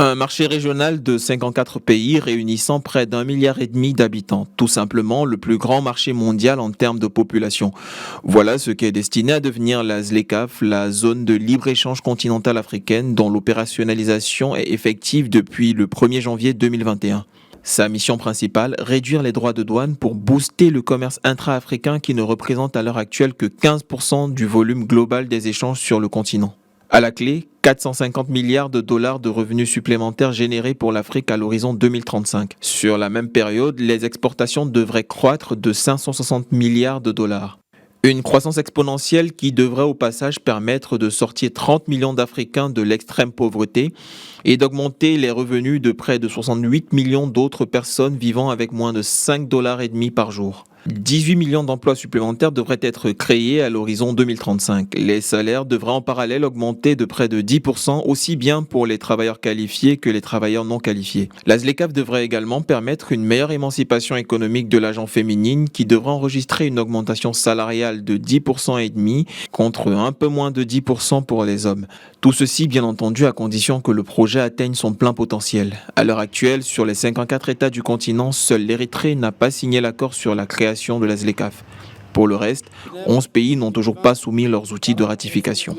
Un marché régional de 54 pays réunissant près d'1,5 milliard d'habitants. Tout simplement le plus grand marché mondial en termes de population. Voilà ce qu'est destiné à devenir la ZLECAf, la zone de libre-échange continentale africaine dont l'opérationnalisation est effective depuis le 1er janvier 2021. Sa mission principale, réduire les droits de douane pour booster le commerce intra-africain qui ne représente à l'heure actuelle que 15% du volume global des échanges sur le continent. À la clé, 450 milliards de dollars de revenus supplémentaires générés pour l'Afrique à l'horizon 2035. Sur la même période, les exportations devraient croître de 560 milliards de dollars. Une croissance exponentielle qui devrait au passage permettre de sortir 30 millions d'Africains de l'extrême pauvreté et d'augmenter les revenus de près de 68 millions d'autres personnes vivant avec moins de 5,5 dollars par jour. 18 millions d'emplois supplémentaires devraient être créés à l'horizon 2035. Les salaires devraient en parallèle augmenter de près de 10%, aussi bien pour les travailleurs qualifiés que les travailleurs non qualifiés. La ZLECAf devrait également permettre une meilleure émancipation économique de l'agent féminine qui devrait enregistrer une augmentation salariale de 10,5% contre un peu moins de 10% pour les hommes. Tout ceci, bien entendu, à condition que le projet atteigne son plein potentiel. À l'heure actuelle, sur les 54 États du continent, seul l'Érythrée n'a pas signé l'accord sur la création de la ZLECAf. Pour le reste, 11 pays n'ont toujours pas soumis leurs outils de ratification.